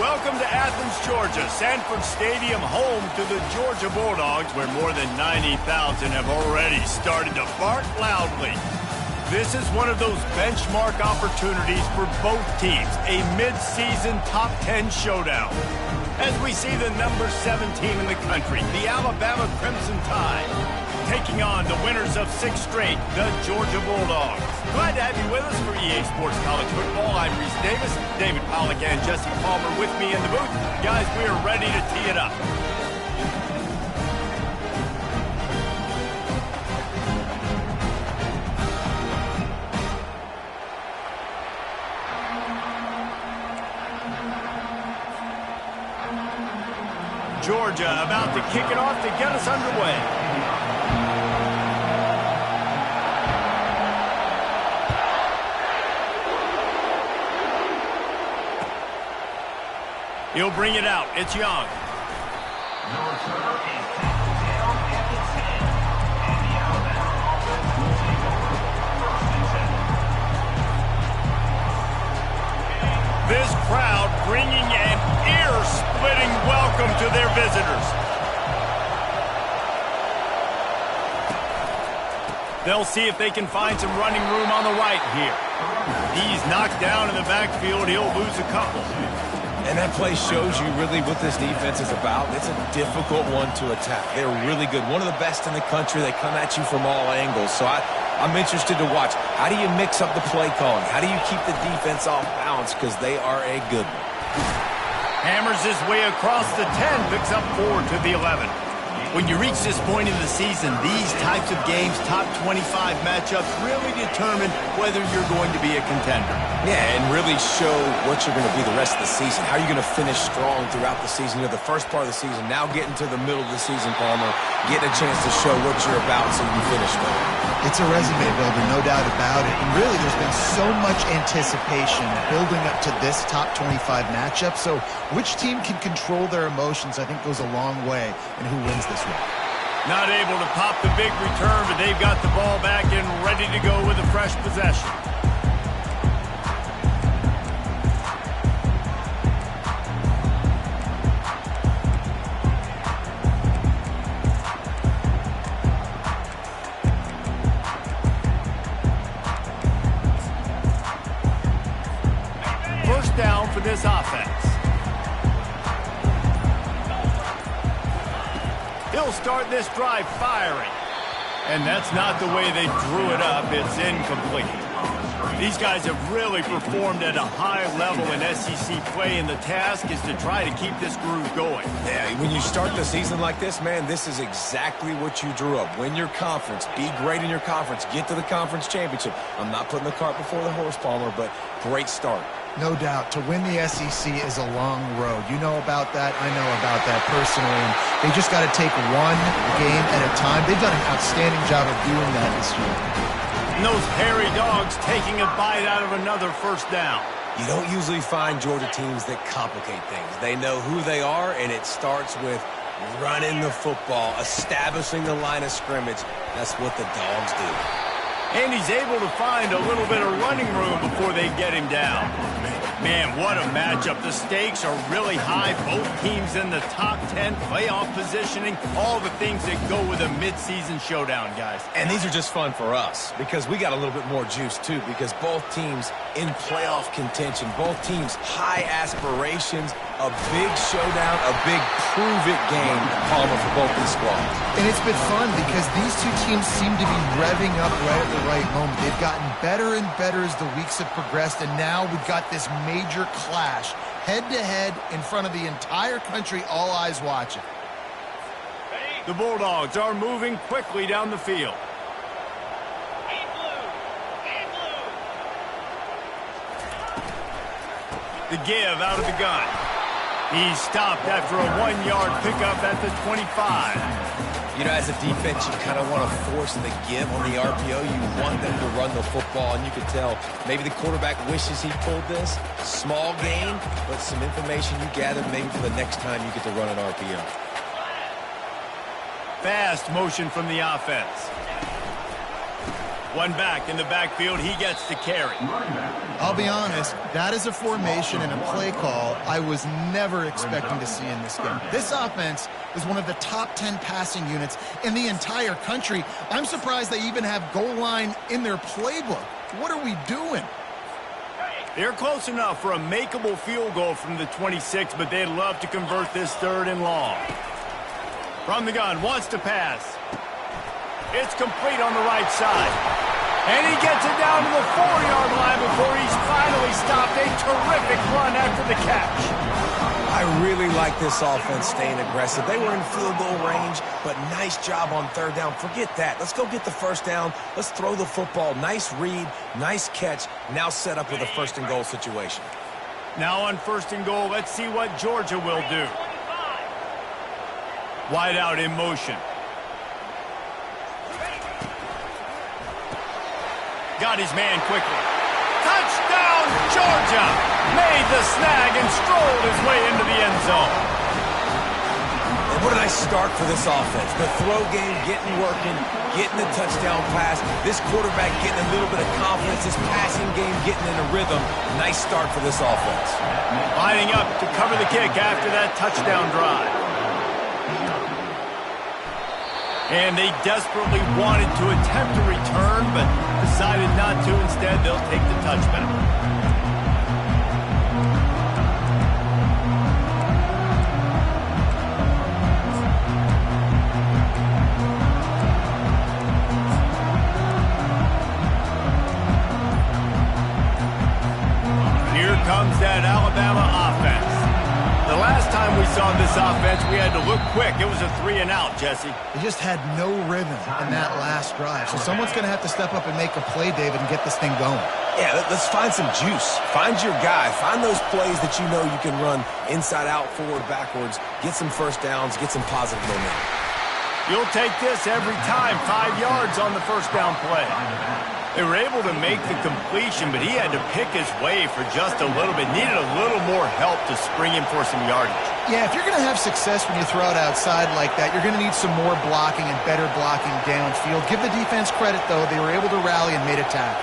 Welcome to Athens, Georgia, Sanford Stadium, home to the Georgia Bulldogs, where more than 90,000 have already started to bark loudly. This is one of those benchmark opportunities for both teams, a mid-season top 10 showdown. As we see the number 7 team in the country, the Alabama Crimson Tide, taking on the winners of 6 straight, the Georgia Bulldogs. Glad to have you with us for EA Sports College Football. I'm Reese Davis, David Pollack and Jesse Palmer with me in the booth. Guys, we are ready to tee it up. Georgia about to kick it off to get us underway. He'll bring it out. It's Young. This crowd bringing an ear-splitting welcome to their visitors. They'll see if they can find some running room on the right here. He's knocked down in the backfield. He'll lose a couple. And that play shows you really what this defense is about. It's a difficult one to attack. They're really good. One of the best in the country. They come at you from all angles. So I'm interested to watch. How do you mix up the play calling? How do you keep the defense off balance? Because they are a good one. Hammers his way across the 10, picks up 4 to the 11. When you reach this point in the season, these types of games, top 25 matchups, really determine whether you're going to be a contender. Yeah, and really show what you're going to be the rest of the season. How are you going to finish strong throughout the season? You know, the first part of the season, now getting to the middle of the season, Palmer, getting a chance to show what you're about so you can finish strong. It's a resume builder, no doubt about it. And really, there's been so much anticipation building up to this top 25 matchup. So which team can control their emotions, I think, goes a long way in who wins this one. Not able to pop the big return, but they've got the ball back and ready to go with a fresh possession. First down for this offense. He'll start this drive firing. And that's not the way they drew it up. It's incomplete. These guys have really performed at a high level in SEC play, and the task is to try to keep this groove going. Yeah, when you start the season like this, man, this is exactly what you drew up. Win your conference. Be great in your conference. Get to the conference championship. I'm not putting the cart before the horse, Palmer, but great start. No doubt. To win the SEC is a long road. You know about that. I know about that personally. And they just got to take one game at a time. They've done an outstanding job of doing that this year. And those hairy dogs taking a bite out of another first down. You don't usually find Georgia teams that complicate things. They know who they are, and it starts with running the football, establishing the line of scrimmage. That's what the dogs do. And he's able to find a little bit of running room before they get him down. Man, what a matchup. The stakes are really high. Both teams in the top 10, playoff positioning, all the things that go with a midseason showdown, guys. And these are just fun for us because we got a little bit more juice, too, because both teams in playoff contention, both teams high aspirations, a big showdown, a big prove-it game, Palmer, for both these squads. And it's been fun because these two teams seem to be revving up right at the right moment. They've gotten better and better as the weeks have progressed, and now we've got this major clash, head-to-head in front of the entire country, all eyes watching. The Bulldogs are moving quickly down the field. The give out of the gun. He's stopped after a 1-yard pickup at the 25. You know, as a defense, you kind of want to force the give on the RPO. You want them to run the football, and you can tell maybe the quarterback wishes he pulled this. Small gain, but some information you gathered maybe for the next time you get to run an RPO. Fast motion from the offense. One back in the backfield, he gets the carry. I'll be honest, that is a formation and a play call I was never expecting to see in this game. This offense is one of the top 10 passing units in the entire country. I'm surprised they even have goal line in their playbook. What are we doing? They're close enough for a makeable field goal from the 26, but they'd love to convert this 3rd and long. From the gun, wants to pass. It's complete on the right side. And he gets it down to the 4-yard line before he's finally stopped. A terrific run after the catch. I really like this offense staying aggressive. They were in field goal range, but nice job on 3rd down. Forget that. Let's go get the 1st down. Let's throw the football. Nice read, nice catch. Now set up with a 1st and goal situation. Now on 1st and goal, let's see what Georgia will do. Wide out in motion. Got his man quickly. Touchdown, Georgia! Made the snag and strolled his way into the end zone. And what a nice start for this offense. The throw game getting working, getting the touchdown pass. This quarterback getting a little bit of confidence. This passing game getting in a rhythm. Nice start for this offense. Lining up to cover the kick after that touchdown drive. And they desperately wanted to attempt a return, but decided not to. Instead, they'll take the touchback. Here comes that Alabama offense. The last time we saw this offense, we had to look quick. It was a 3-and-out, Jesse. They just had no rhythm in that last drive. So someone's going to have to step up and make a play, David, and get this thing going. Yeah, let's find some juice. Find your guy. Find those plays that you know you can run inside out, forward, backwards. Get some 1st downs. Get some positive momentum. You'll take this every time. 5 yards on the 1st down play. They were able to make the completion, but he had to pick his way for just a little bit. Needed a little more help to spring him for some yardage. Yeah, if you're going to have success when you throw it outside like that, you're going to need some more blocking and better blocking downfield. Give the defense credit, though. They were able to rally and made a tackle.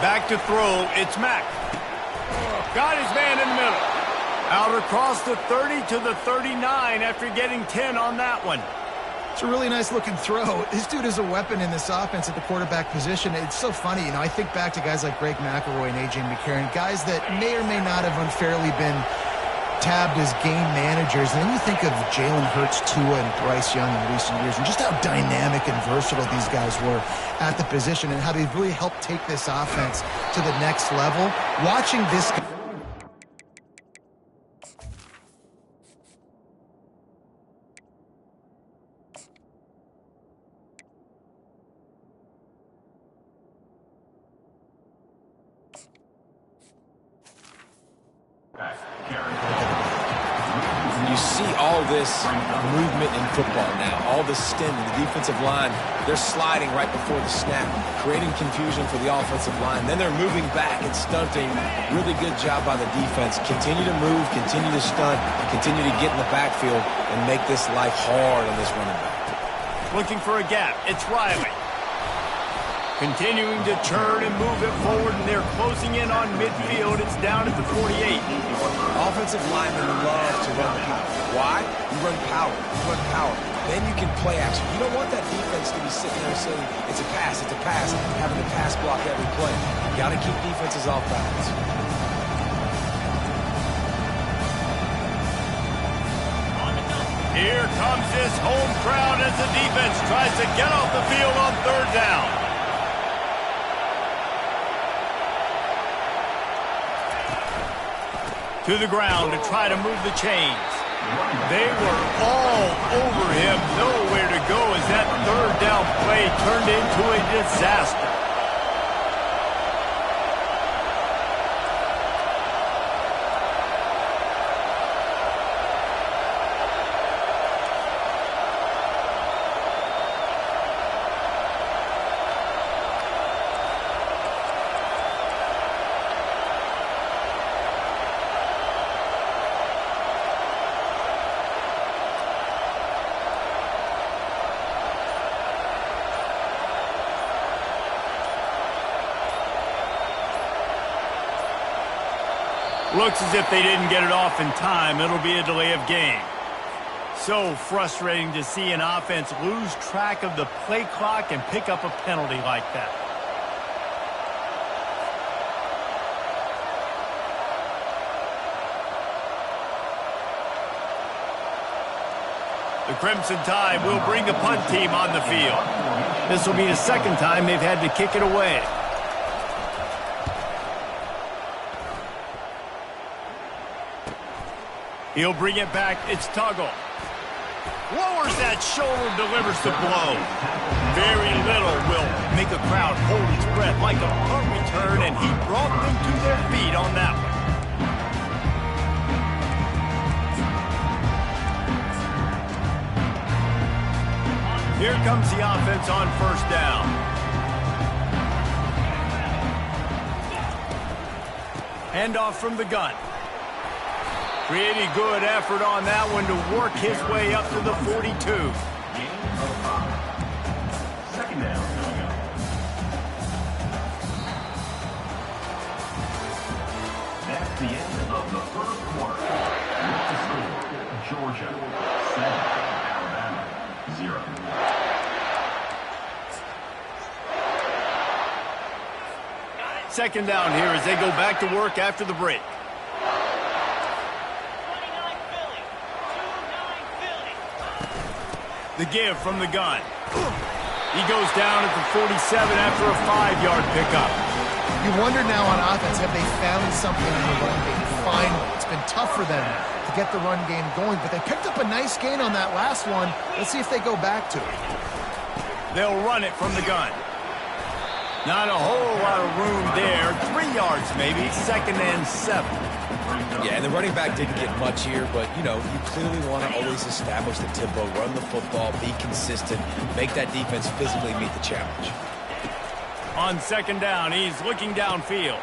Back to throw. It's Mack. Got his man in the middle. Out across the 30 to the 39 after getting 10 on that one. It's a really nice-looking throw. This dude is a weapon in this offense at the quarterback position. It's so funny, I think back to guys like Greg McElroy and A.J. McCarron, guys that may or may not have unfairly been tabbed as game managers. And then you think of Jalen Hurts, Tua, and Bryce Young in recent years, and just how dynamic and versatile these guys were at the position and how they've really helped take this offense to the next level. Watching this guy... You see all this movement in football now, all the stem, the defensive line, they're sliding right before the snap, creating confusion for the offensive line. Then they're moving back and stunting. Really good job by the defense. Continue to move, continue to stunt, continue to get in the backfield and make this life hard on this running back. Looking for a gap. It's Riley. Continuing to turn and move it forward, and they're closing in on midfield. It's down at the 48. Offensive linemen love to run power. Why? You run power. You run power. Then you can play action. You don't want that defense to be sitting there saying, it's a pass, having to pass block every play. You got to keep defenses off balance. Here comes this home crowd as the defense tries to get off the field on 3rd down. To the ground to try to move the chains. They were all over him. Nowhere to go as that 3rd down play turned into a disaster. Looks as if they didn't get it off in time. It'll be a delay of game. So frustrating to see an offense lose track of the play clock and pick up a penalty like that. The Crimson Tide will bring the punt team on the field. This will be the second time they've had to kick it away. He'll bring it back. It's Tuggle. Lowers that shoulder, delivers the blow. Very little will make a crowd hold its breath like a punt return, and he brought them to their feet on that one. Here comes the offense on first down. Handoff from the gun. Pretty good effort on that one to work his way up to the 42. Second down. That's the end of the first quarter. What's the score? Georgia 7, Alabama 0. Second down here as they go back to work after the break. The give from the gun. He goes down at the 47 after a 5-yard pickup. You wonder now on offense, have they found something in the run game? Finally, it's been tough for them to get the run game going, but they picked up a nice gain on that last one. Let's see if they go back to it. They'll run it from the gun. Not a whole lot of room there. 3 yards maybe, second and 7. Yeah, and the running back didn't get much here, but, you know, you clearly want to always establish the tempo, run the football, be consistent, make that defense physically meet the challenge. On second down, he's looking downfield.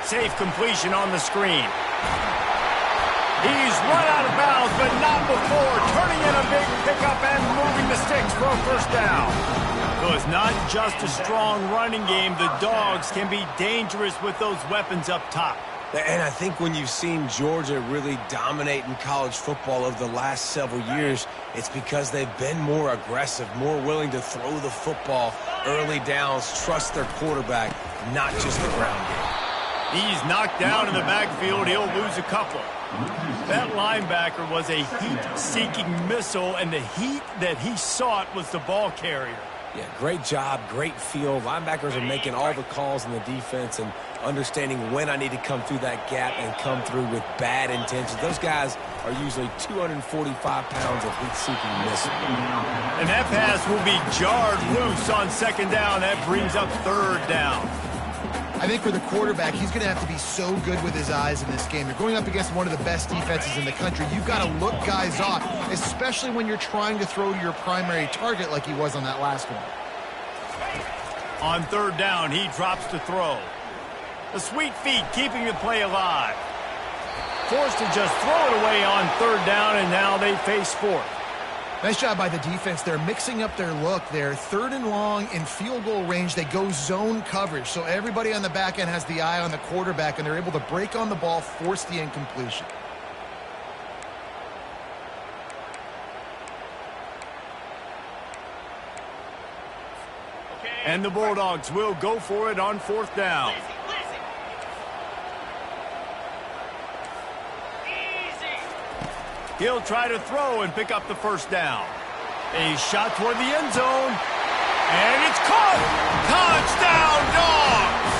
Safe completion on the screen. He's run out of bounds, but not before turning in a big pickup and moving the sticks for a first down. So it's not just a strong running game. The Dogs can be dangerous with those weapons up top. And I think when you've seen Georgia really dominate in college football over the last several years, it's because they've been more aggressive, more willing to throw the football, early downs, trust their quarterback, not just the ground game. He's knocked down in the backfield. He'll lose a couple. That linebacker was a heat-seeking missile, and the heat that he sought was the ball carrier. Yeah, great job, great feel. Linebackers are making all the calls in the defense and understanding when I need to come through that gap and come through with bad intentions. Those guys are usually 245 pounds of heat-seeking missile. And that pass will be jarred loose on second down. That brings up third down. I think for the quarterback, he's going to have to be so good with his eyes in this game. You're going up against one of the best defenses in the country. You've got to look guys off, especially when you're trying to throw to your primary target like he was on that last one. On third down, he drops to throw. The sweet feet keeping the play alive. Forced to just throw it away on third down, and now they face fourth. Nice job by the defense. They're mixing up their look. They're third and long in field goal range. They go zone coverage, so everybody on the back end has the eye on the quarterback, and they're able to break on the ball, force the incompletion. And the Bulldogs will go for it on fourth down. He'll try to throw and pick up the first down. A shot toward the end zone. And it's caught! Touchdown, Dogs!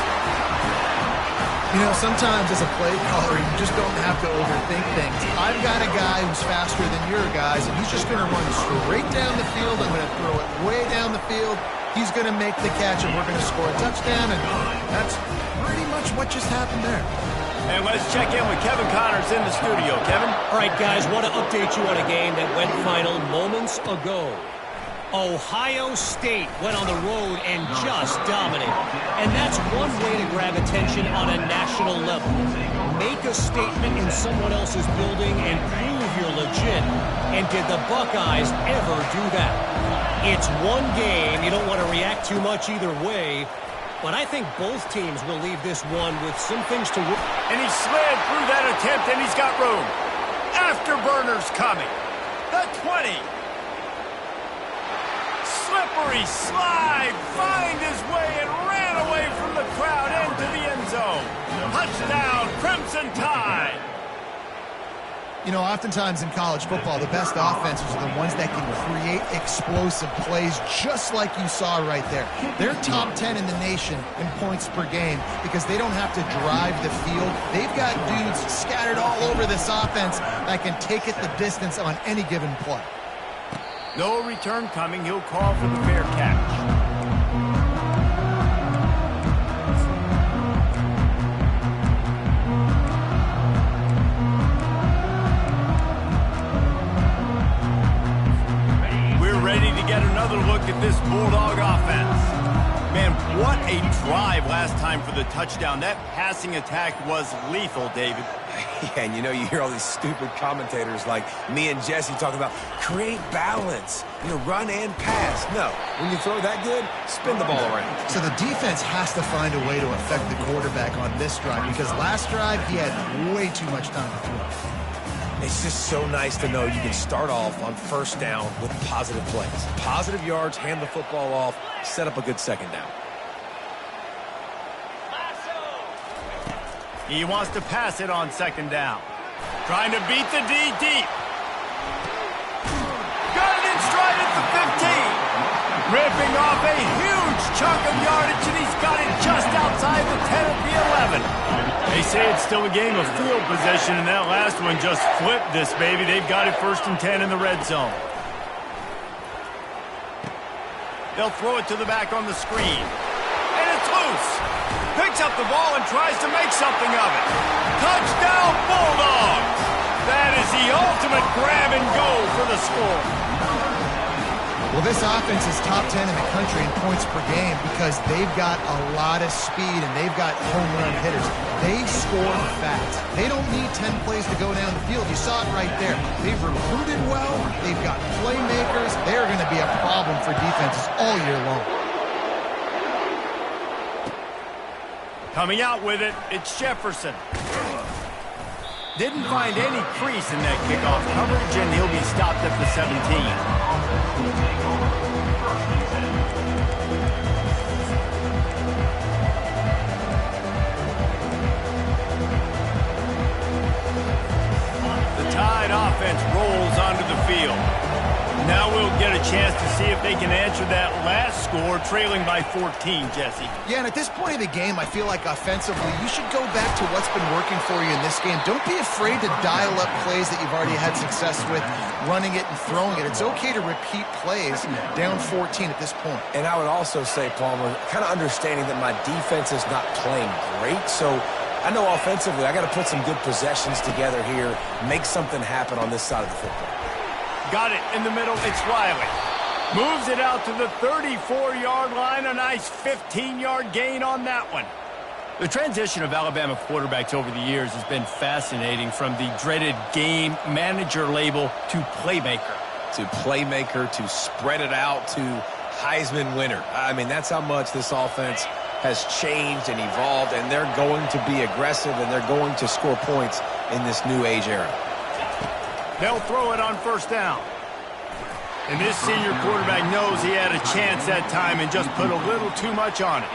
You know, sometimes as a play caller, you just don't have to overthink things. I've got a guy who's faster than your guys, and he's just going to run straight down the field. I'm going to throw it way down the field. He's going to make the catch, and we're going to score a touchdown, and that's pretty much what just happened there. And let's check in with Kevin Connors in the studio. Kevin? All right, guys, want to update you on a game that went final moments ago. Ohio State went on the road and just dominated. And that's one way to grab attention on a national level. Make a statement in someone else's building and prove you're legit. And did the Buckeyes ever do that? It's one game. You don't want to react too much either way. But I think both teams will leave this one with some things to work. And he slid through that attempt, and he's got room. Afterburners coming. The 20. Slippery slide. Find his way and ran away from the crowd into the end zone. Touchdown, Crimson Tide. You know, oftentimes in college football, the best offenses are the ones that can create explosive plays just like you saw right there. They're top 10 in the nation in points per game because they don't have to drive the field. They've got dudes scattered all over this offense that can take it the distance on any given play. No return coming. He'll call for the fair catch. Get another look at this Bulldog offense. Man, what a drive last time for the touchdown. That passing attack was lethal, David. Yeah, and you know, you hear all these stupid commentators like me and Jesse talking about create balance, you know, run and pass. No, when you throw that good, spin the ball around. So the defense has to find a way to affect the quarterback on this drive because last drive he had way too much time to throw. It's just so nice to know you can start off on first down with positive plays. Positive yards, hand the football off, set up a good second down. He wants to pass it on second down. Trying to beat the D deep. Got it in stride at the 15. Ripping off a huge chunk of yardage, and he's got it just outside the 10 at the 11. They say it's still a game of field possession, and that last one just flipped this baby. They've got it 1st and 10 in the red zone. They'll throw it to the back on the screen. And it's loose. Picks up the ball and tries to make something of it. Touchdown, Bulldogs! That is the ultimate grab and go for the score. Well, this offense is top 10 in the country in points per game because they've got a lot of speed and they've got home run hitters. They score fast. They don't need 10 plays to go down the field. You saw it right there. They've recruited well. They've got playmakers. They're going to be a problem for defenses all year long. Coming out with it, it's Jefferson. Didn't find any crease in that kickoff coverage, and he'll be stopped at the 17. Tide offense rolls onto the field. Now we'll get a chance to see if they can answer that last score, trailing by 14, Jesse. Yeah, and at this point of the game, I feel like offensively, you should go back to what's been working for you in this game. Don't be afraid to dial up plays that you've already had success with, running it and throwing it. It's okay to repeat plays down 14 at this point. And I would also say, Palmer, kind of understanding that my defense is not playing great, so I know offensively I got to put some good possessions together here, make something happen on this side of the football. Got it in the middle. It's Riley. Moves it out to the 34-yard line. A nice 15-yard gain on that one. The transition of Alabama quarterbacks over the years has been fascinating, from the dreaded game manager label to playmaker. To playmaker, to spread it out, to Heisman winner. I mean, that's how much this offense has changed and evolved, and they're going to be aggressive, and they're going to score points in this new age era. They'll throw it on first down. And this senior quarterback knows he had a chance that time and just put a little too much on it.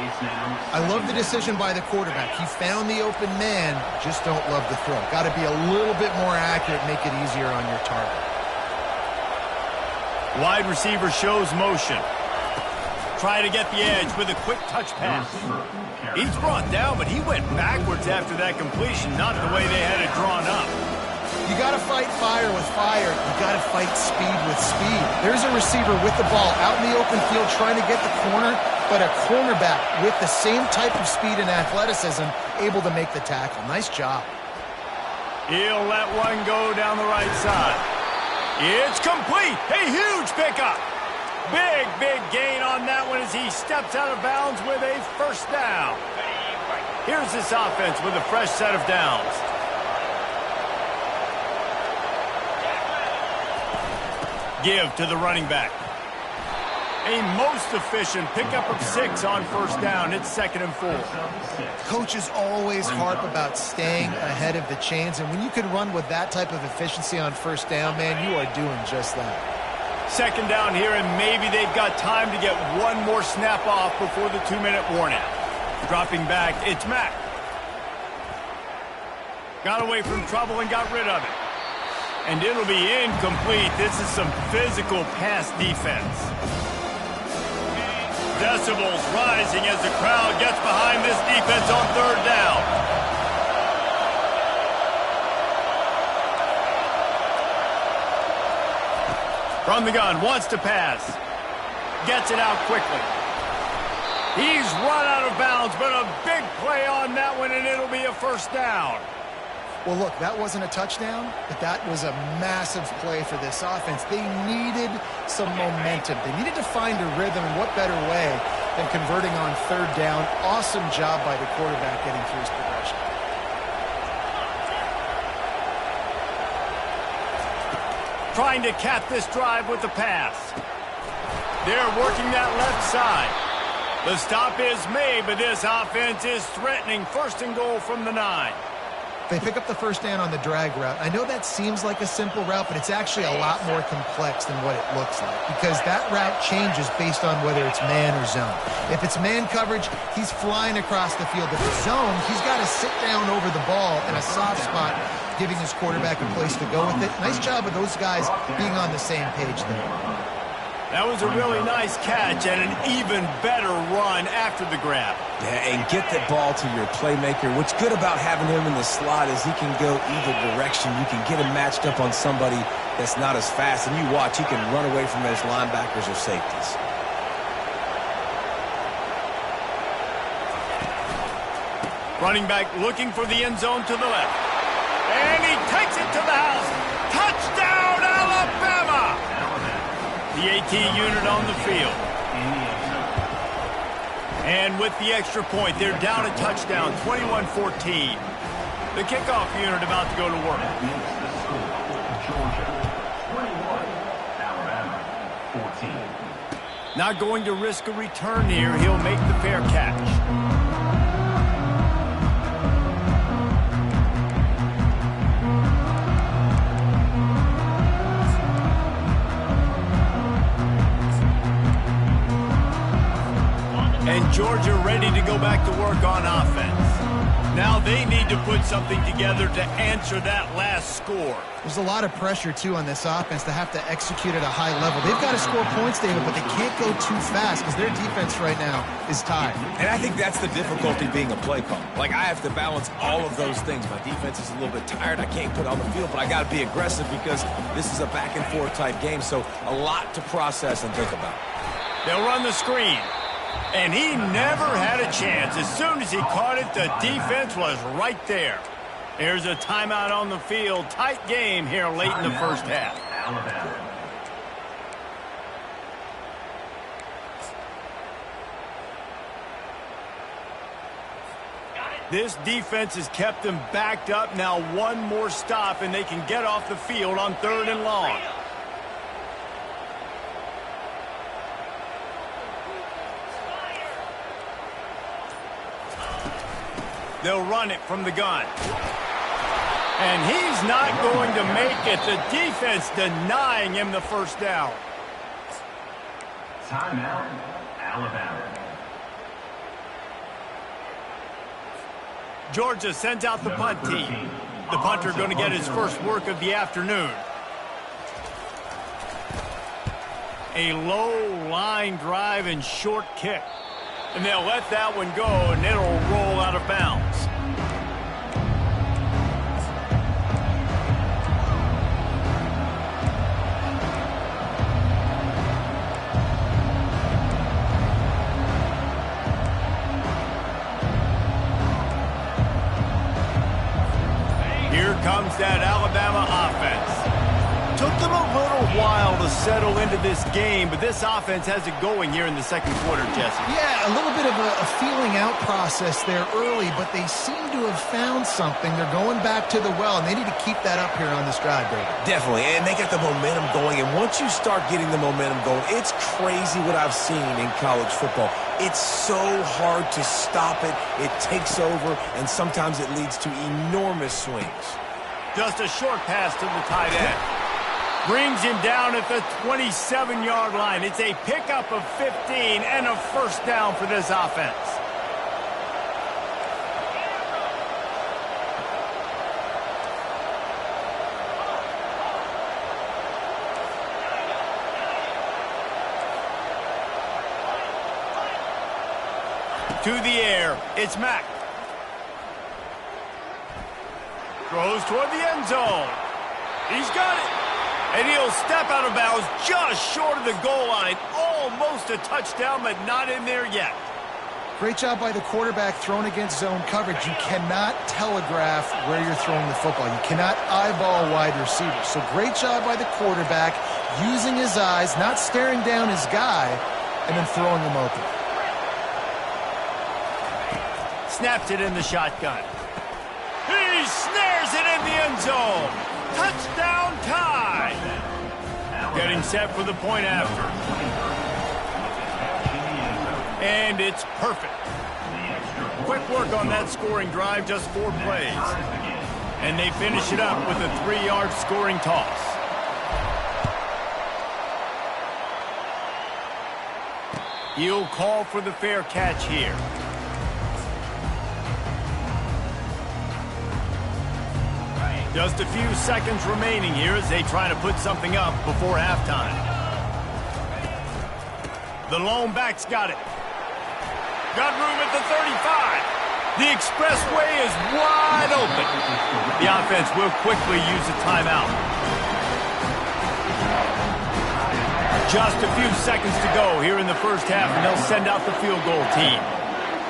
I love the decision by the quarterback. He found the open man, just don't love the throw. Got to be a little bit more accurate, make it easier on your target. Wide receiver shows motion. Try to get the edge with a quick touch pass. He's brought down, but he went backwards after that completion, not the way they had it drawn up. You got to fight fire with fire. You got to fight speed with speed. There's a receiver with the ball out in the open field trying to get the corner, but a cornerback with the same type of speed and athleticism able to make the tackle. Nice job. He'll let one go down the right side. It's complete. A huge pickup. Big, big gain on that one as he steps out of bounds with a first down. Here's this offense with a fresh set of downs. Give to the running back. A most efficient pickup of 6 on first down. It's 2nd and 4. Coaches always harp about staying ahead of the chains, and when you can run with that type of efficiency on first down, man, you are doing just that. 2nd down here, and maybe they've got time to get one more snap off before the 2-minute warning. Dropping back, it's Mack. Got away from trouble and got rid of it. And it'll be incomplete. This is some physical pass defense. Decibels rising as the crowd gets behind this defense on 3rd down. From the gun, wants to pass. Gets it out quickly. He's run out of bounds, but a big play on that one, and it'll be a 1st down. Well, look, that wasn't a touchdown, but that was a massive play for this offense. They needed some momentum. They needed to find a rhythm, and what better way than converting on 3rd down. Awesome job by the quarterback getting through his progression. Trying to cap this drive with the pass. They're working that left side. The stop is made, but this offense is threatening 1st and goal from the 9. They pick up the 1st down on the drag route. I know that seems like a simple route, but it's actually a lot more complex than what it looks like because that route changes based on whether it's man or zone. If it's man coverage, he's flying across the field. If it's zone, he's got to sit down over the ball in a soft spot, giving his quarterback a place to go with it. Nice job of those guys being on the same page there. That was a really nice catch and an even better run after the grab. Yeah, and get the ball to your playmaker. What's good about having him in the slot is he can go either direction. You can get him matched up on somebody that's not as fast, and you watch, he can run away from his linebackers or safeties. Running back looking for the end zone to the left. And he takes it to the house. Touchdown, Alabama! The AT unit on the field. And with the extra point, they're down a touchdown, 21-14. The kickoff unit about to go to work. Georgia, 21. Alabama, 14. Not going to risk a return here. He'll make the fair catch. And Georgia ready to go back to work on offense. Now they need to put something together to answer that last score. There's a lot of pressure, too, on this offense to have to execute at a high level. They've got to score points, David, but they can't go too fast because their defense right now is tied. And I think that's the difficulty being a play call. Like, I have to balance all of those things. My defense is a little bit tired. I can't put on the field, but I got to be aggressive because this is a back-and-forth type game, so a lot to process and think about. They'll run the screen. And he never had a chance. As soon as he caught it, the defense was right there. Here's a timeout on the field. Tight game here late in the first half. Alabama. This defense has them them backed up. Now one more stop, and they can get off the field on 3rd and long. They'll run it from the gun. And he's not going to make it. The defense denying him the 1st down. Timeout, Alabama. Georgia sends out the punt team. The punter going to get his first work of the afternoon. A low line drive and short kick. And they'll let that one go, and it'll roll out of bounds. Here comes that Alabama offense. Took them a little while to settle into this game, but this offense has it going here in the second quarter, Jesse. Yeah, a little bit of a feeling out process there early, but they seem to have found something. They're going back to the well, and they need to keep that up here on this drive, David. Definitely, and they get the momentum going, and once you start getting the momentum going, it's crazy what I've seen in college football. It's so hard to stop it. It takes over, and sometimes it leads to enormous swings. Just a short pass to the tight end. Brings him down at the 27-yard line. It's a pickup of 15 and a first down for this offense. To the air, it's Mack. Throws toward the end zone. He's got it. And he'll step out of bounds just short of the goal line. Almost a touchdown, but not in there yet. Great job by the quarterback thrown against zone coverage. You cannot telegraph where you're throwing the football. You cannot eyeball wide receivers. So great job by the quarterback using his eyes, not staring down his guy, and then throwing him open. Snaps it in the shotgun. He snares it in the end zone. Touchdown tie. Getting set for the point after. And it's perfect. Quick work on that scoring drive, just 4 plays. And they finish it up with a 3-yard scoring toss. He'll call for the fair catch here. Just a few seconds remaining here as they try to put something up before halftime. The lone back's got it. Got room at the 35. The expressway is wide open. The offense will quickly use a timeout. Just a few seconds to go here in the first half, and they'll send out the field goal team.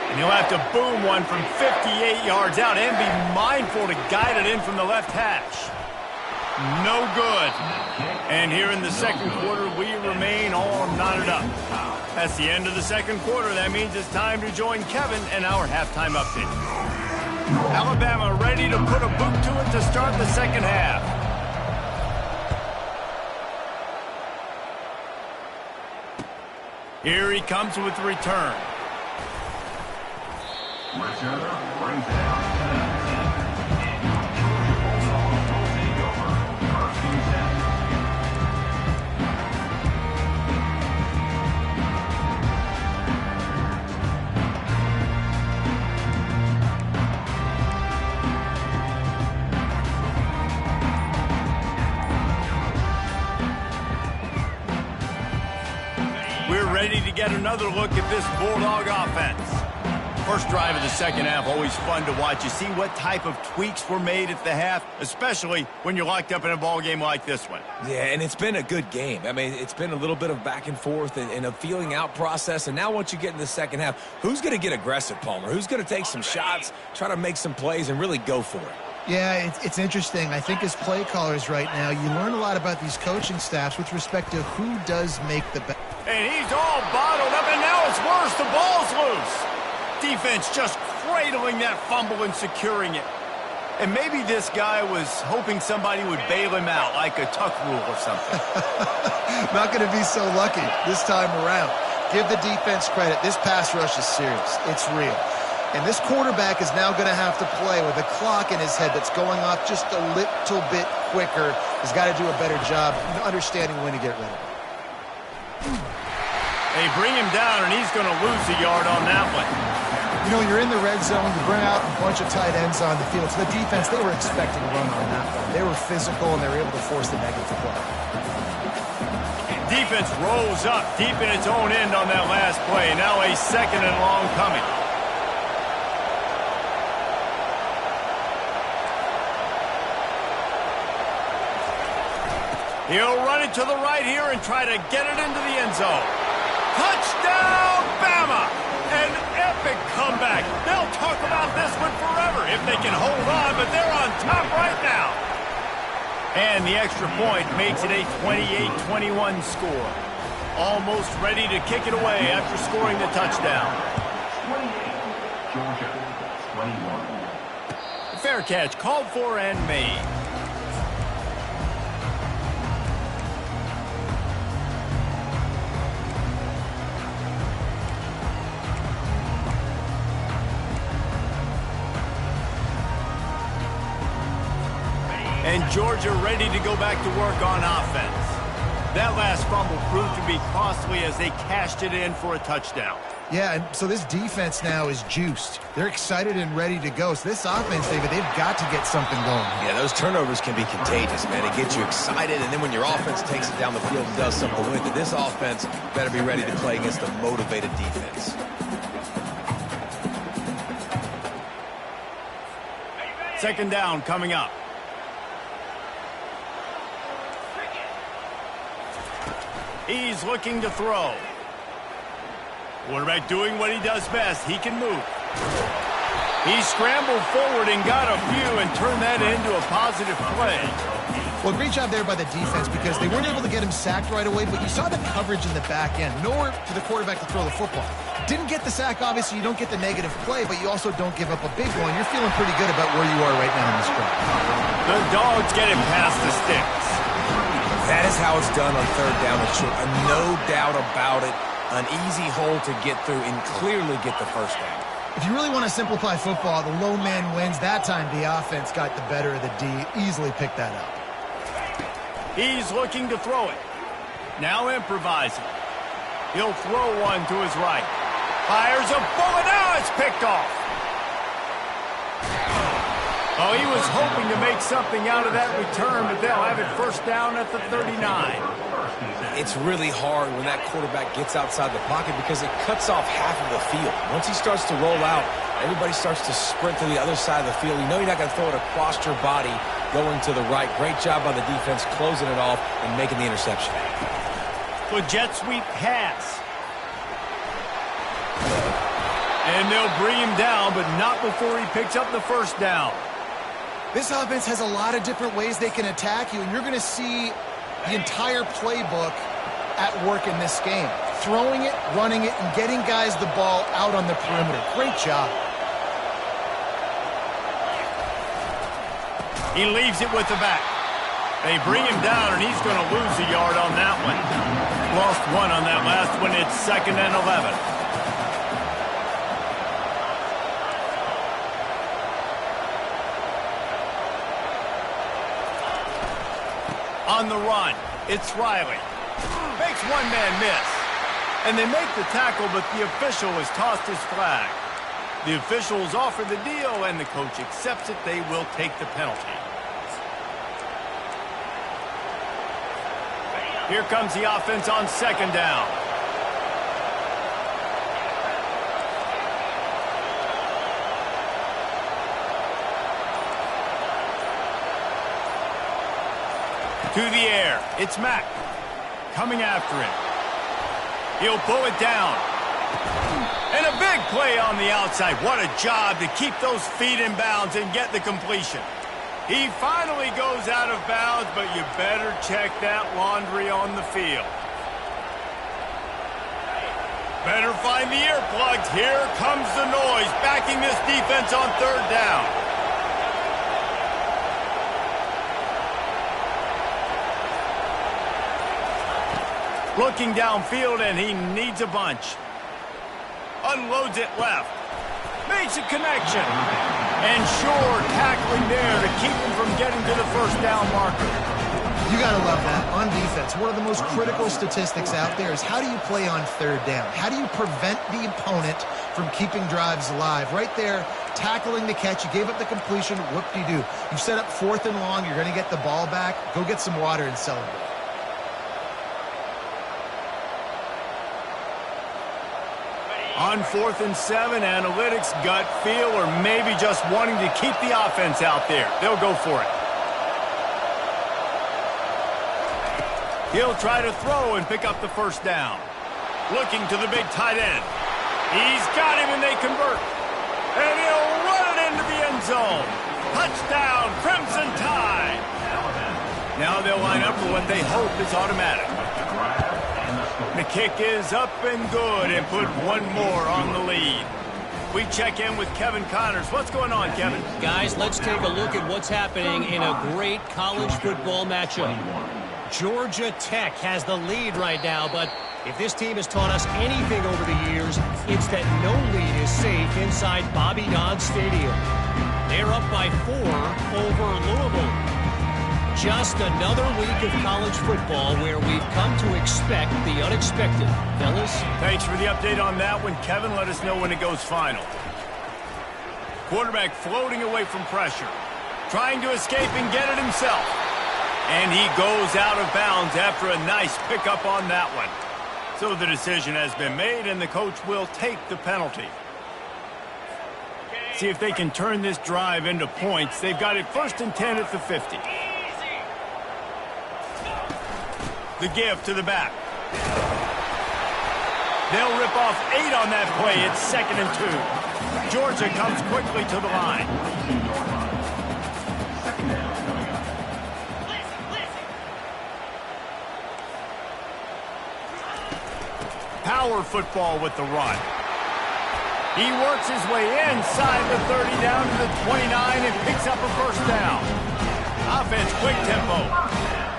And he'll have to boom one from 58 yards out and be mindful to guide it in from the left hash. No good. And here in the second quarter, we remain all knotted up. That's the end of the second quarter. That means it's time to join Kevin and our halftime update. Alabama ready to put a boot to it to start the second half. Here he comes with the return. Returner brings it out to the 19. And your Georgia Bulldogs will take over. First and 10. We're ready to get another look at this Bulldog offense. First drive of the second half, always fun to watch. You see what type of tweaks were made at the half, especially when you're locked up in a ball game like this one. Yeah, and it's been a good game. I mean, it's been a little bit of back and forth and a feeling out process. And now once you get in the second half, who's going to get aggressive, Palmer? Who's going to take some shots, try to make some plays, and really go for it? Yeah, it's interesting. I think as play callers right now, you learn a lot about these coaching staffs with respect to who does make the best. And he's all bottled up, and now it's worse. The ball's loose. Defense just cradling that fumble and securing it. And maybe this guy was hoping somebody would bail him out, like a tuck rule or something. Not going to be so lucky this time around. Give the defense credit. This pass rush is serious. It's real. And this quarterback is now going to have to play with a clock in his head that's going off just a little bit quicker. He's got to do a better job understanding when to get rid of it. They bring him down, and he's going to lose a yard on that one. You know, you're in the red zone, you bring out a bunch of tight ends on the field. So the defense, they were expecting a run on that one. They were physical, and they were able to force the negative play. Defense rolls up deep in its own end on that last play. Now a second and long coming. He'll run it to the right here and try to get it into the end zone. Touchdown, Bama! An epic comeback. They'll talk about this one forever if they can hold on, but they're on top right now. And the extra point makes it a 28-21 score. Almost ready to kick it away after scoring the touchdown. 28, Georgia, 21. Fair catch called for and made. And Georgia ready to go back to work on offense. That last fumble proved to be costly as they cashed it in for a touchdown. Yeah, and so this defense now is juiced. They're excited and ready to go. So this offense, David, they've got to get something going. Yeah, those turnovers can be contagious, man. It gets you excited, and then when your offense takes it down the field and does something with it, this offense better be ready to play against a motivated defense. Second down coming up. He's looking to throw. Quarterback doing what he does best. He can move. He scrambled forward and got a few and turned that into a positive play. Well, great job there by the defense because they weren't able to get him sacked right away, but you saw the coverage in the back end. Nowhere for the quarterback to throw the football. Didn't get the sack, obviously. You don't get the negative play, but you also don't give up a big one. You're feeling pretty good about where you are right now in this drive. The Dogs get him past the sticks. That is how it's done on third down and short. No doubt about it. An easy hole to get through and clearly get the first down. If you really want to simplify football, the low man wins. That time the offense got the better of the D. Easily picked that up. He's looking to throw it. Now improvising. He'll throw one to his right. Fires a bullet. Now it's picked off. Oh, he was hoping to make something out of that return, but they'll have it first down at the 39. It's really hard when that quarterback gets outside the pocket because it cuts off half of the field. Once he starts to roll out, everybody starts to sprint to the other side of the field. You know you're not going to throw it across your body going to the right. Great job by the defense closing it off and making the interception. The jet sweep pass. And they'll bring him down, but not before he picks up the first down. This offense has a lot of different ways they can attack you, and you're going to see the entire playbook at work in this game. Throwing it, running it, and getting guys the ball out on the perimeter. Great job. He leaves it with the back. They bring him down, and he's going to lose a yard on that one. Lost one on that last one. It's 2nd and 11. On the run, it's Riley. Makes one man miss. And they make the tackle, but the official has tossed his flag. The officials offer the deal, and the coach accepts it. They will take the penalty. Here comes the offense on second down. To the air, it's Mack. Coming after him. He'll pull it down. And a big play on the outside. What a job to keep those feet in bounds and get the completion. He finally goes out of bounds, but you better check that laundry on the field. Better find the earplugs. Here comes the noise, backing this defense on third down. Looking downfield, and he needs a bunch. Unloads it left. Makes a connection. And sure, tackling there to keep him from getting to the first down marker. You got to love that. On defense, one of the most critical statistics out there is how do you play on third down? How do you prevent the opponent from keeping drives alive? Right there, tackling the catch. You gave up the completion. What do you do? You set up 4th and long. You're going to get the ball back. Go get some water and celebrate. On 4th and 7, analytics, gut feel, or maybe just wanting to keep the offense out there. They'll go for it. He'll try to throw and pick up the first down. Looking to the big tight end. He's got him, and they convert. And he'll run it into the end zone. Touchdown, Crimson Tide. Now they'll line up for what they hope is automatic. The kick is up and good and put one more on the lead. We check in with Kevin Connors. What's going on, Kevin? Guys, let's take a look at what's happening in a great college football matchup. Georgia Tech has the lead right now, but if this team has taught us anything over the years, it's that no lead is safe inside Bobby Dodd Stadium. They're up by 4 over Louisville. Just another week of college football where we've come to expect the unexpected. Fellas? Thanks for the update on that one, Kevin. Let us know when it goes final. Quarterback floating away from pressure. Trying to escape and get it himself. And he goes out of bounds after a nice pickup on that one. So the decision has been made, and the coach will take the penalty. See if they can turn this drive into points. They've got it 1st and 10 at the 50. The give to the back. They'll rip off 8 on that play. It's 2nd and 2. Georgia comes quickly to the line. Power football with the run. He works his way inside the 30 down to the 29 and picks up a 1st down. Offense, quick tempo.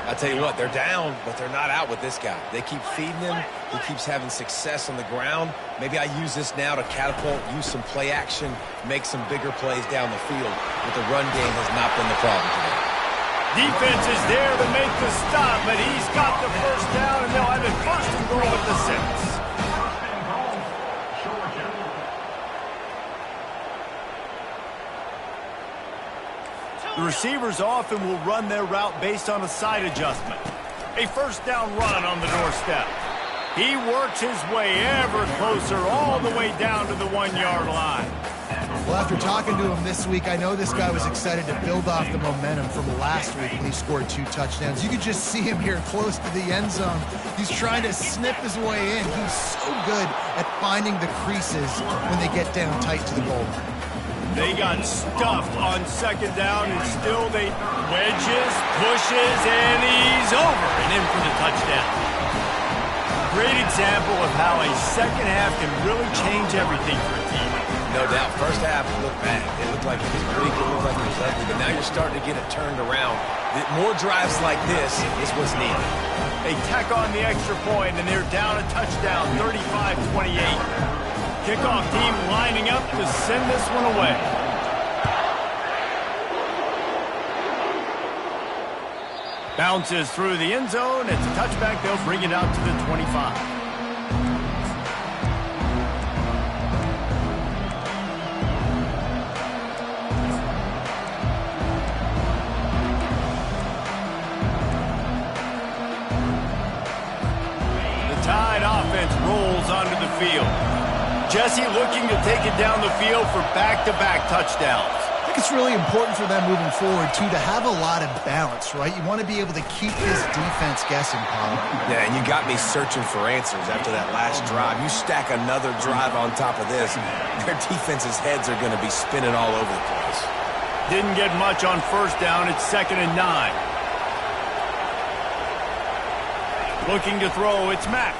I tell you what, they're down, but they're not out with this guy. They keep feeding him. He keeps having success on the ground. Maybe I use this now to catapult, use some play action, make some bigger plays down the field. But the run game has not been the problem today. Defense is there to make the stop, but he's got the 1st down, and they'll have it 1st and goal at the 6. The receivers often will run their route based on a side adjustment. A 1st down run on the doorstep. He works his way ever closer all the way down to the 1-yard line. Well, after talking to him this week, I know this guy was excited to build off the momentum from last week when he scored 2 touchdowns. You could just see him here close to the end zone. He's trying to snip his way in. He's so good at finding the creases when they get down tight to the goal line. They got stuffed on 2nd down, and still they wedges, pushes, and he's over and in for the touchdown. Great example of how a second half can really change everything for a team. No doubt. 1st half looked bad. It looked like it was weak. It looked like it was ugly. But now you're starting to get it turned around. More drives like this is what's needed. They tack on the extra point, and they're down a touchdown, 35-28. Kickoff team lining up to send this one away. Bounces through the end zone. It's a touchback. They'll bring it out to the 25. The Tide offense rolls onto the field. Jesse looking to take it down the field for back-to-back touchdowns. I think it's really important for them moving forward, too, to have a lot of balance, right? You want to be able to keep this defense guessing, Paul. Yeah, and you got me searching for answers after that last drive. You stack another drive on top of this, their defense's heads are going to be spinning all over the place. Didn't get much on 1st down. It's 2nd and 9. Looking to throw, it's Mack.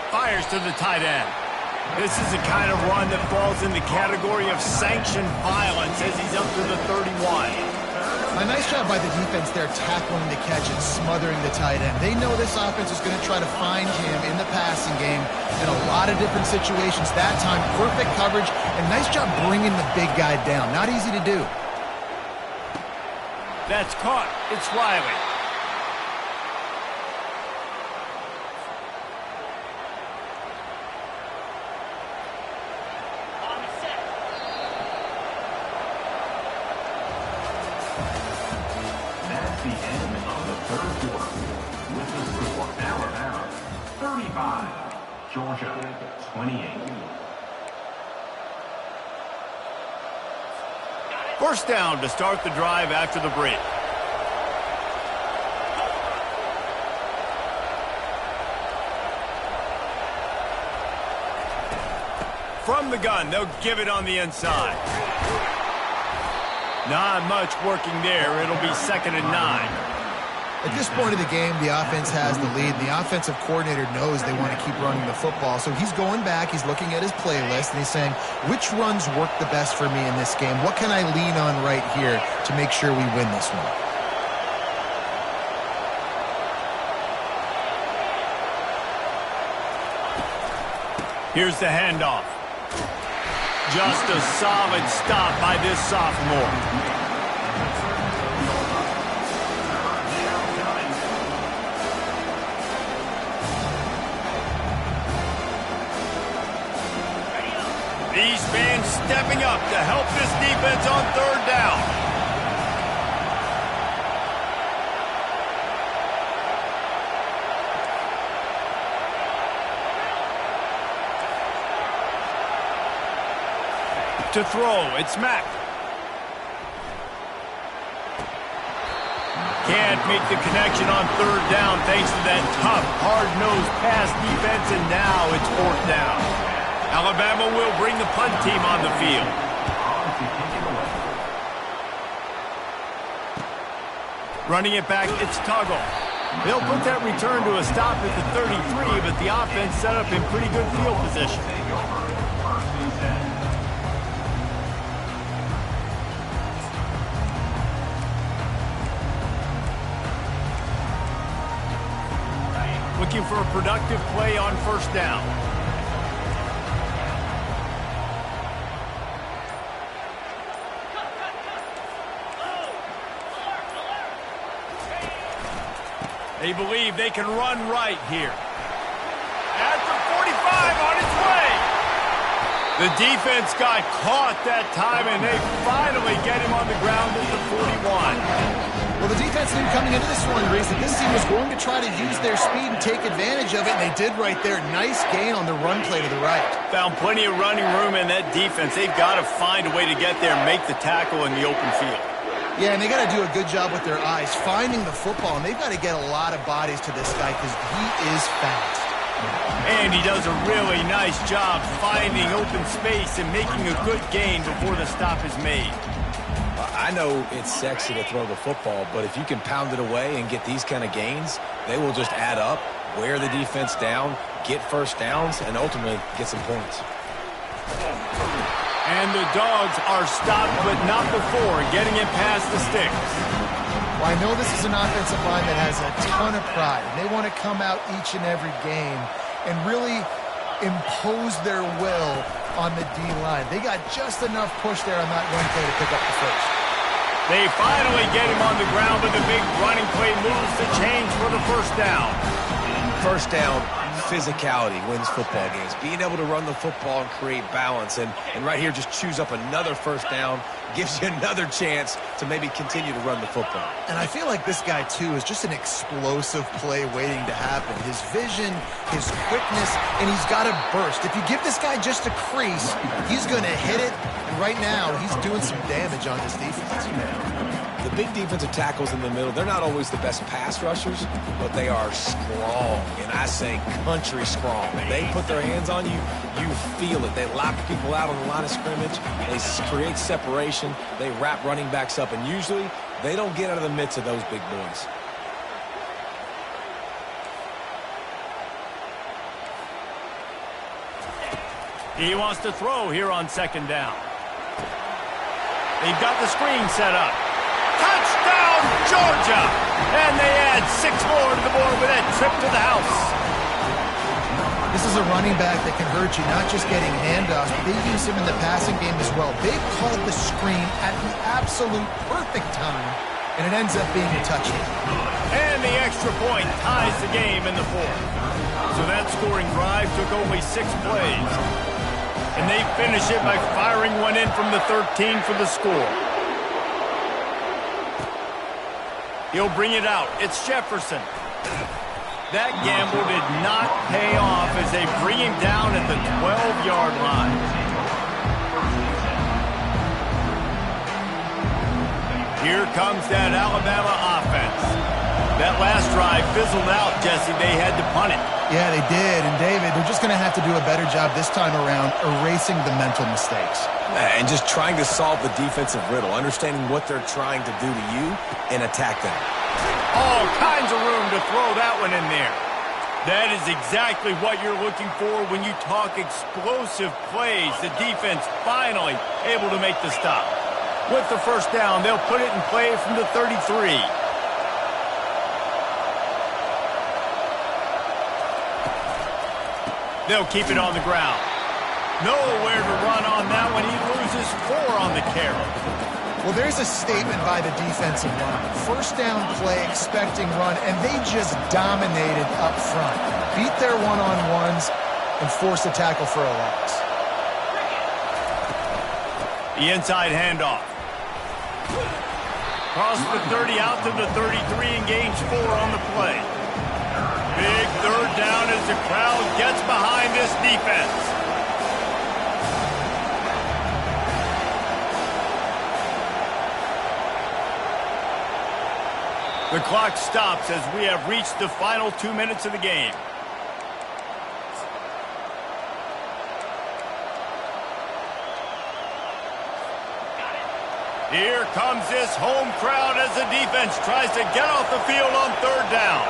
Fires to the tight end. This is the kind of run that falls in the category of sanctioned violence as he's up to the 31. A nice job by the defense there tackling the catch and smothering the tight end. They know this offense is going to try to find him in the passing game in a lot of different situations. That time, perfect coverage and nice job bringing the big guy down. Not easy to do. That's caught. It's Riley. That's the end of the 3rd quarter. With the score, Alabama 35, Georgia 28. 1st down to start the drive after the break. From the gun, they'll give it on the inside. Not much working there. It'll be 2nd and 9. At this point of the game, the offense has the lead. The offensive coordinator knows they want to keep running the football. So he's going back, he's looking at his playlist, and he's saying, which runs work the best for me in this game? What can I lean on right here to make sure we win this one? Here's the handoff. Just a solid stop by this sophomore. These fans stepping up to help this defense on 3rd down. To throw, it's Mack. Can't make the connection on 3rd down thanks to that tough, hard-nosed pass defense, and now it's 4th down. Alabama will bring the punt team on the field. Running it back, it's Tuggle. They'll put that return to a stop at the 33, but the offense set up in pretty good field position. Looking for a productive play on 1st down. They believe they can run right here. At the 45, on its way. The defense got caught that time, and they finally get him on the ground at the 41. Well, the defense knew coming into this one, Reese, that this team was going to try to use their speed and take advantage of it, and they did right there. Nice gain on the run play to the right. Found plenty of running room in that defense. They've got to find a way to get there and make the tackle in the open field. Yeah, and they got to do a good job with their eyes, finding the football, and they've got to get a lot of bodies to this guy because he is fast. And he does a really nice job finding open space and making a good gain before the stop is made. I know it's sexy to throw the football, but if you can pound it away and get these kind of gains, they will just add up, wear the defense down, get 1st downs, and ultimately get some points. And the Dogs are stopped, but not before getting it past the sticks. Well, I know this is an offensive line that has a ton of pride. They want to come out each and every game and really impose their will on the D-line. They got just enough push there on that run play to pick up the 1st. They finally get him on the ground, but the big running play moves the chains for the 1st down. 1st down, physicality wins football games. Being able to run the football and create balance. And right here, just choose up another 1st down, gives you another chance to maybe continue to run the football. And I feel like this guy, too, is just an explosive play waiting to happen. His vision, his quickness, and he's got a burst. If you give this guy just a crease, he's going to hit it. And right now, he's doing some damage on this defense. The big defensive tackles in the middle, they're not always the best pass rushers, but they are strong, and I say country strong. When they put their hands on you, you feel it. They lock people out on the line of scrimmage. They create separation. They wrap running backs up, and usually they don't get out of the midst of those big boys. He wants to throw here on 2nd down. They've got the screen set up. Touchdown, Georgia! And they add 6 more to the board with that trip to the house. This is a running back that can hurt you, not just getting handoffs, but they use him in the passing game as well. They've called the screen at the absolute perfect time, and it ends up being a touchdown. And the extra point ties the game in the 4th. So that scoring drive took only 6 plays. And they finish it by firing one in from the 13 for the score. He'll bring it out. It's Jefferson. That gamble did not pay off as they bring him down at the 12-yard line. Here comes that Alabama offense. That last drive fizzled out, Jesse. They had to punt it. Yeah, they did. And, David, they're just going to have to do a better job this time around erasing the mental mistakes. And just trying to solve the defensive riddle, understanding what they're trying to do to you and attack them. All kinds of room to throw that one in there. That is exactly what you're looking for when you talk explosive plays. The defense finally able to make the stop. With the first down, they'll put it in play from the 33. They'll keep it on the ground. Nowhere to run on that one. He loses 4 on the carry. Well, there's a statement by the defensive line. First down play, expecting run, and they just dominated up front. Beat their one-on-ones and forced a tackle for a loss. The inside handoff. Cross the 30 out to the 33 and gains 4 on the play. Big third down as the crowd gets behind this defense. The clock stops as we have reached the final 2 minutes of the game. Here comes this home crowd as the defense tries to get off the field on third down.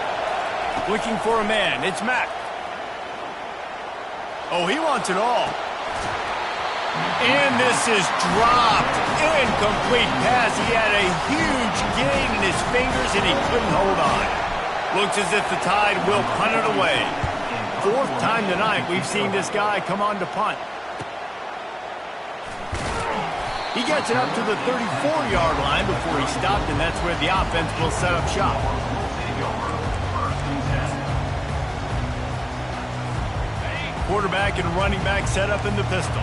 Looking for a man. It's Mack. Oh, he wants it all. And this is dropped. Incomplete pass. He had a huge gain in his fingers and he couldn't hold on. Looks as if the Tide will punt it away. 4th time tonight we've seen this guy come on to punt. He gets it up to the 34-yard line before he stopped, and that's where the offense will set up shop. Quarterback and running back set up in the pistol.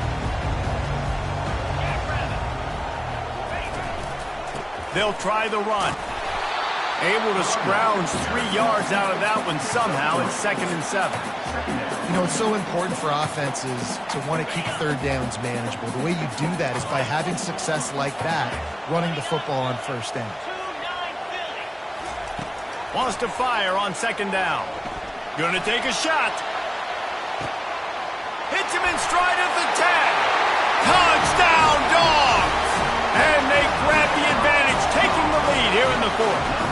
They'll try the run. Able to scrounge 3 yards out of that one somehow. It's 2nd and 7. You know, it's so important for offenses to want to keep third downs manageable. The way you do that is by having success like that, running the football on first down. Wants to fire on 2nd down. Gonna take a shot. Hits him in stride at the 10. Touchdown, Dogs! And they grab the advantage, taking the lead here in the 4th.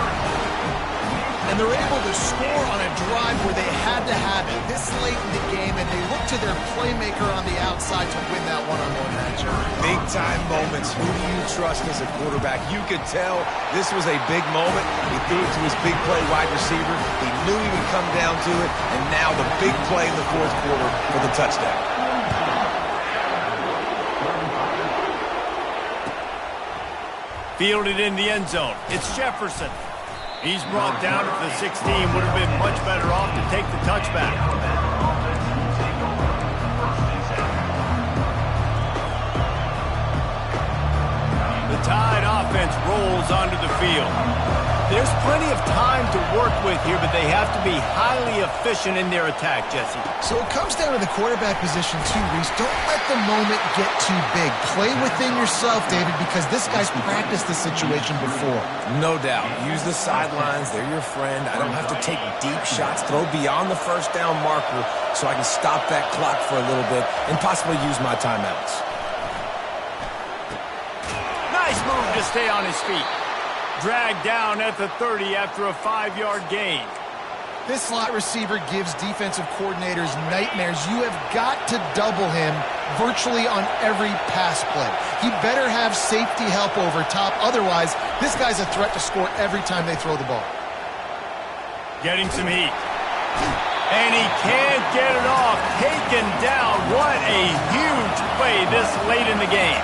And they're able to score on a drive where they had to have it this late in the game, and they look to their playmaker on the outside to win that one-on-one matchup. Big-time moments. Who do you trust as a quarterback? You could tell this was a big moment. He threw it to his big play wide receiver. He knew he would come down to it, and now the big play in the 4th quarter for the touchdown. Fielded in the end zone. It's Jefferson. He's brought down at the 16. Would have been much better off to take the touchback. The Tide offense rolls onto the field. There's plenty of time to work with here, but they have to be highly efficient in their attack, Jesse. So it comes down to the quarterback position too, Reese. Don't let the moment get too big. Play within yourself, David, because this guy's practiced this situation before. No doubt. Use the sidelines. They're your friend. I don't have to take deep shots. Throw beyond the first down marker so I can stop that clock for a little bit and possibly use my timeouts. Nice move to stay on his feet. Dragged down at the 30 after a 5-yard gain. This slot receiver gives defensive coordinators nightmares. You have got to double him virtually on every pass play. He better have safety help over top. Otherwise, this guy's a threat to score every time they throw the ball. Getting some heat. And he can't get it off. Taken down. What a huge play this late in the game.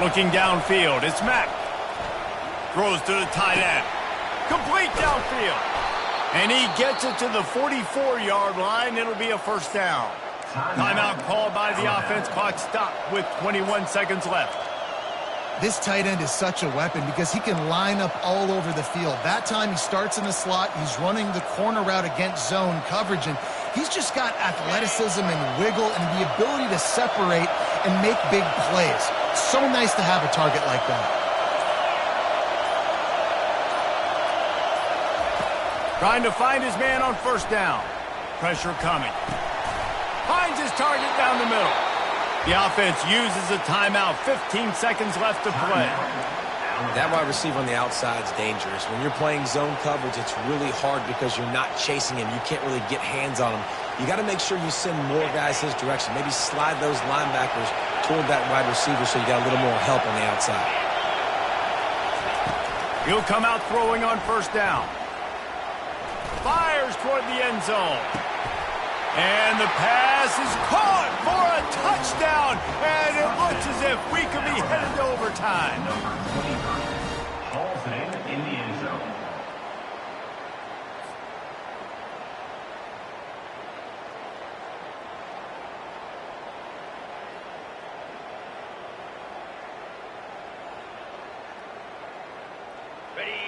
Looking downfield, it's Mack. Throws to the tight end. Complete downfield. And he gets it to the 44-yard line. It'll be a first down. Timeout called by the offense. Clock stopped with 21 seconds left. This tight end is such a weapon because he can line up all over the field. That time he starts in the slot. He's running the corner route against zone coverage, and He's just got athleticism and wiggle and the ability to separate and make big plays. So nice to have a target like that. Trying to find his man on first down. Pressure coming. Finds his target down the middle. The offense uses a timeout. 15 seconds left to play. That wide receiver on the outside is dangerous. When you're playing zone coverage, it's really hard because you're not chasing him. You can't really get hands on him. You got to make sure you send more guys his direction. Maybe slide those linebackers toward that wide receiver so you got a little more help on the outside. He'll come out throwing on first down. Fires toward the end zone. And the pass is caught for a touchdown. And it looks as if we could be headed to overtime. Number 23 hauls it in the end zone.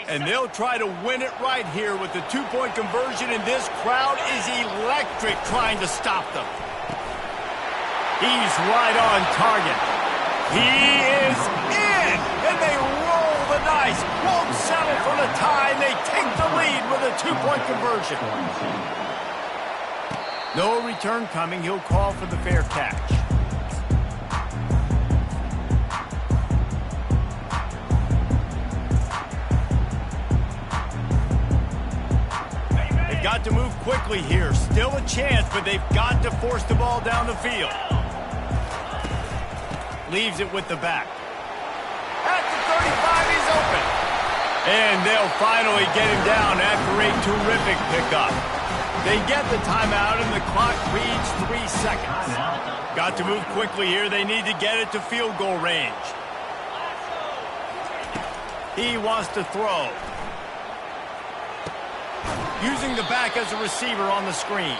And they'll try to win it right here with the two-point conversion, and this crowd is electric trying to stop them. He's right on target. He is in, and they roll the dice. Won't settle for the tie, and they take the lead with a two-point conversion. No return coming. He'll call for the fair catch. Got to move quickly here. Still a chance, but they've got to force the ball down the field. Leaves it with the back. At the 35, he's open. And they'll finally get him down after a terrific pickup. They get the timeout, and the clock reads 3 seconds. Got to move quickly here. They need to get it to field goal range. He wants to throw. Using the back as a receiver on the screen.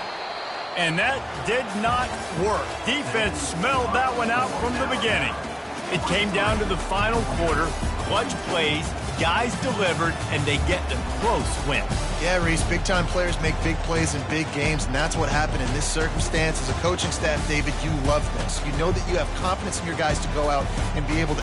And that did not work. Defense smelled that one out from the beginning. It came down to the final quarter. Clutch plays, guys delivered, and they get the close win. Yeah, Reese, big-time players make big plays in big games, and that's what happened in this circumstance. As a coaching staff, David, you love this. You know that you have confidence in your guys to go out and be able to